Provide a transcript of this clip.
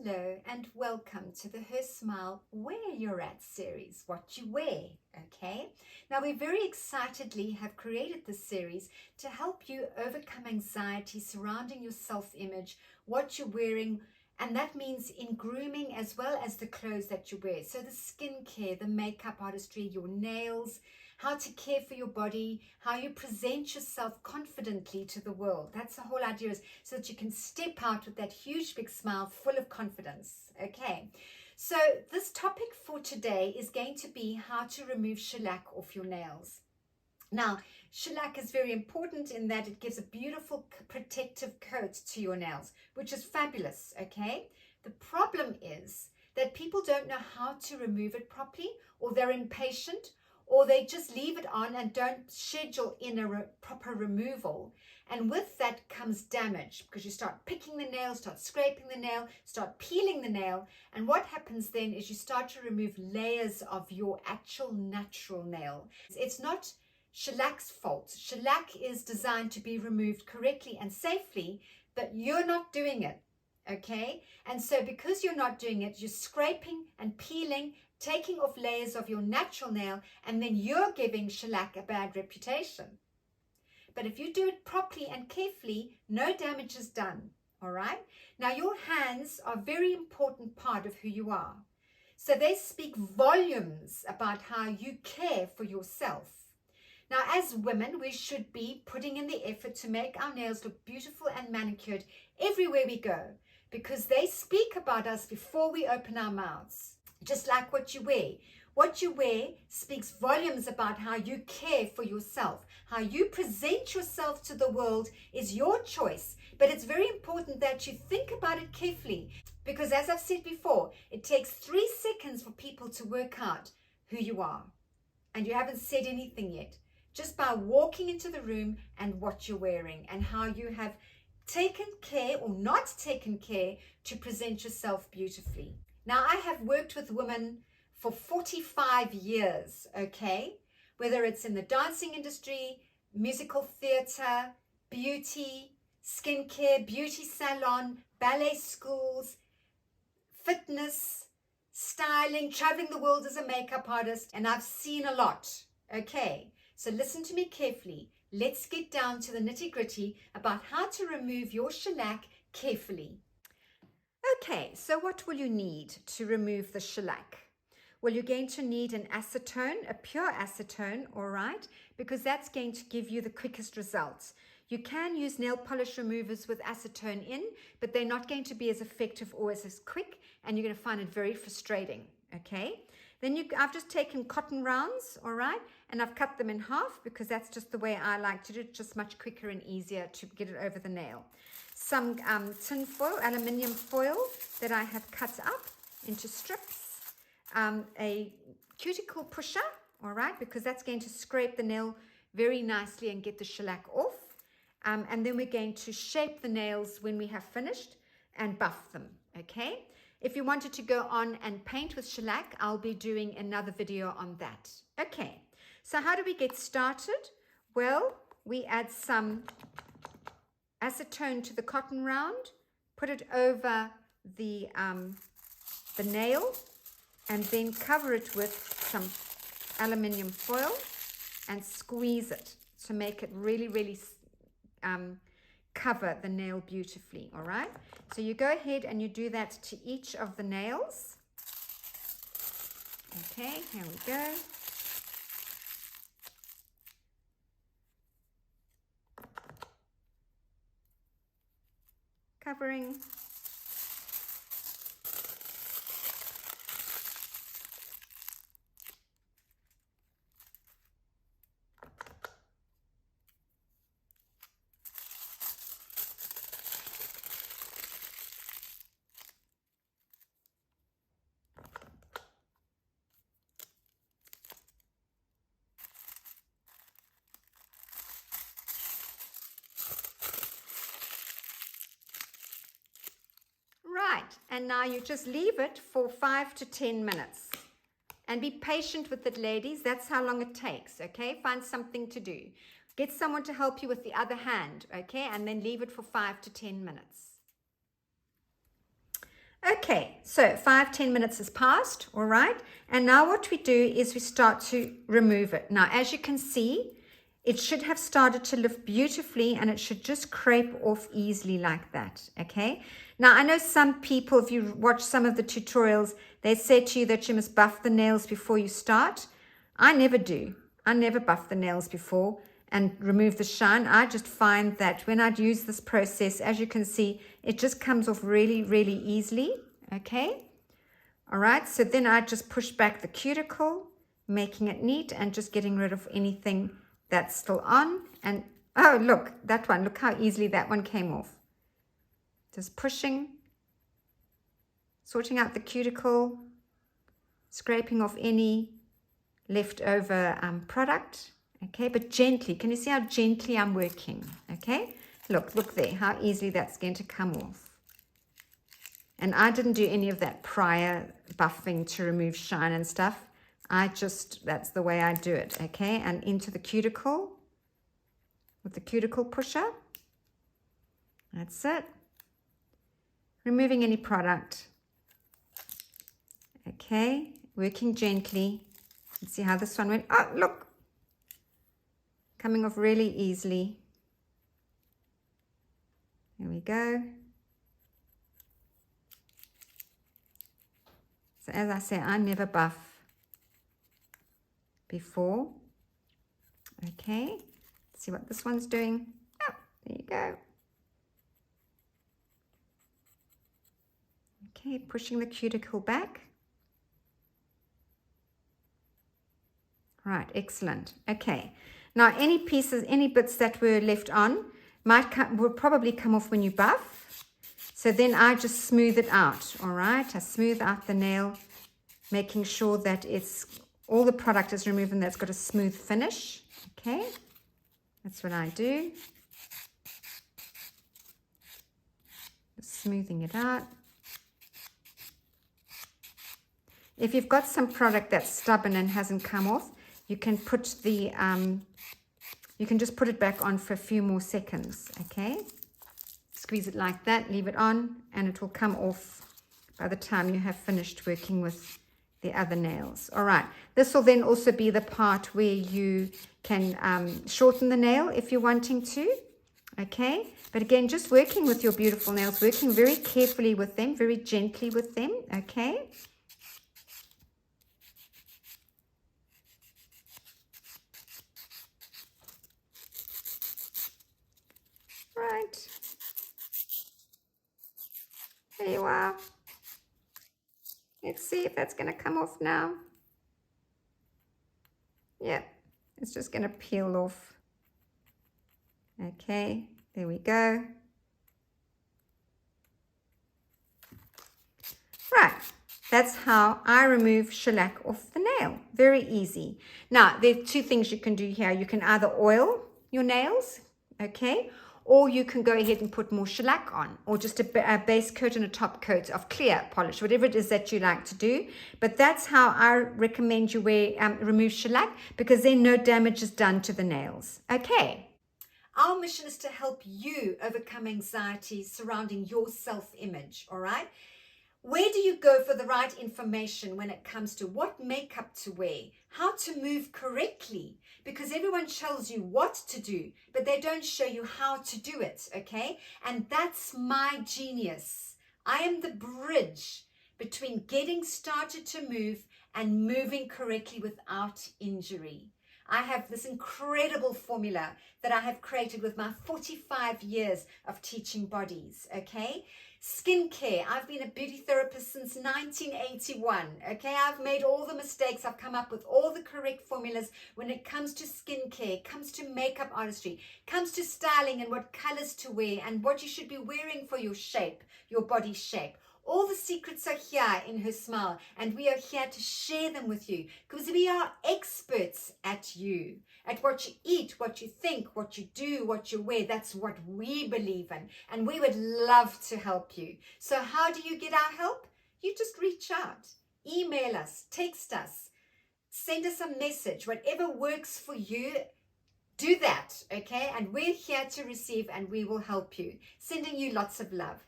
Hello and welcome to the Her Smile Where You're At series, What You Wear, okay? Now we very excitedly have created this series to help you overcome anxiety surrounding your self-image, what you're wearing, and that means in grooming as well as the clothes that you wear. So the skincare, the makeup artistry, your nails, how to care for your body, how you present yourself confidently to the world. That's the whole idea, is so that you can step out with that huge big smile full of confidence. Okay, so this topic for today is going to be how to remove shellac off your nails. Now, shellac is very important in that it gives a beautiful protective coat to your nails, which is fabulous, okay? The problem is that people don't know how to remove it properly, or they're impatient, or they just leave it on and don't schedule in a proper removal. And with that comes damage, because you start picking the nail, start scraping the nail, start peeling the nail. And what happens then is you start to remove layers of your actual natural nail. It's not shellac's fault. Shellac is designed to be removed correctly and safely, but you're not doing it, okay? And so because you're not doing it, you're scraping and peeling, taking off layers of your natural nail, and then you're giving shellac a bad reputation. But if you do it properly and carefully, no damage is done, all right? Now, your hands are a very important part of who you are. So they speak volumes about how you care for yourself. Now, as women, we should be putting in the effort to make our nails look beautiful and manicured everywhere we go, because they speak about us before we open our mouths. Just like what you wear. What you wear speaks volumes about how you care for yourself. How you present yourself to the world is your choice. But it's very important that you think about it carefully, because as I've said before, it takes 3 seconds for people to work out who you are. And you haven't said anything yet. Just by walking into the room and what you're wearing and how you have taken care or not taken care to present yourself beautifully. Now, I have worked with women for 45 years, okay? Whether it's in the dancing industry, musical theater, beauty, skincare, beauty salon, ballet schools, fitness, styling, traveling the world as a makeup artist, and I've seen a lot, okay? So listen to me carefully. Let's get down to the nitty-gritty about how to remove your shellac carefully. Okay, so what will you need to remove the shellac? Well, you're going to need an acetone, a pure acetone, all right, because that's going to give you the quickest results. You can use nail polish removers with acetone in, but they're not going to be as effective or as quick, and you're going to find it very frustrating, okay? Then I've just taken cotton rounds, all right, and I've cut them in half because that's just the way I like to do it, just much quicker and easier to get it over the nail. Some tin foil, aluminium foil that I have cut up into strips, a cuticle pusher, all right, because that's going to scrape the nail very nicely and get the shellac off. And then we're going to shape the nails when we have finished and buff them, okay? If you wanted to go on and paint with shellac, I'll be doing another video on that. Okay, so how do we get started? Well, we add some acetone to the cotton round, put it over the nail, and then cover it with some aluminium foil and squeeze it to make it really, really cover the nail beautifully, all right? So you go ahead and you do that to each of the nails. Okay, here we go. Covering. Right, and now you just leave it for 5 to 10 minutes. And be patient with it, ladies. That's how long it takes, okay? Find something to do. Get someone to help you with the other hand, okay? And then leave it for 5 to 10 minutes. Okay, so 5-10 minutes has passed, all right? And now what we do is we start to remove it. Now, as you can see, it should have started to lift beautifully and it should just crepe off easily like that, okay? Now, I know some people, if you watch some of the tutorials, they say to you that you must buff the nails before you start. I never do. I never buff the nails before and remove the shine. I just find that when I use this process, as you can see, it just comes off really, really easily, okay? All right, so then I just push back the cuticle, making it neat and just getting rid of anything that's still on. And oh, look, that one, look how easily that one came off. Just pushing, sorting out the cuticle, scraping off any leftover product, okay, but gently. Can you see how gently I'm working, okay? Look there, how easily that's going to come off. And I didn't do any of that prior buffing to remove shine and stuff. That's the way I do it, okay? And into the cuticle with the cuticle pusher. That's it. Removing any product. Okay, working gently. Let's see how this one went. Oh, look. Coming off really easily. There we go. So as I say, I never buff before. Okay, let's see what this one's doing. Oh, there you go. Okay, pushing the cuticle back. Right, excellent. Okay, now any pieces, any bits that were left on will probably come off when you buff. So then I just smooth it out, all right? I smooth out the nail, making sure that all the product is removed and that's got a smooth finish, okay? That's what I do. Just smoothing it out. If you've got some product that's stubborn and hasn't come off, you can put you can just put it back on for a few more seconds, okay? Squeeze it like that, leave it on, and it will come off by the time you have finished working with the other nails. All right, this will then also be the part where you can shorten the nail if you're wanting to, okay? But again, just working with your beautiful nails, working very carefully with them, very gently with them, okay? Right. There you are. Let's see if that's going to come off now. Yep, it's just going to peel off. Okay, there we go. Right, that's how I remove shellac off the nail. Very easy. Now, there are two things you can do here. You can either oil your nails, okay, or you can go ahead and put more shellac on, or just a base coat and a top coat of clear polish, whatever it is that you like to do. But that's how I recommend you remove shellac, because then no damage is done to the nails. Okay. Our mission is to help you overcome anxiety surrounding your self-image, all right? Where do you go for the right information when it comes to what makeup to wear, how to move correctly? Because everyone tells you what to do, but they don't show you how to do it, okay? And that's my genius. I am the bridge between getting started to move and moving correctly without injury. I have this incredible formula that I have created with my 45 years of teaching bodies, okay? Skincare. I've been a beauty therapist since 1981, okay? I've made all the mistakes. I've come up with all the correct formulas when it comes to skincare, comes to makeup artistry, comes to styling and what colors to wear and what you should be wearing for your shape, your body shape. All the secrets are here in Her Smile, and we are here to share them with you because we are experts at you, at what you eat, what you think, what you do, what you wear. That's what we believe in, and we would love to help you. So how do you get our help? You just reach out, email us, text us, send us a message, whatever works for you. Do that, okay? And we're here to receive, and we will help you. Sending you lots of love.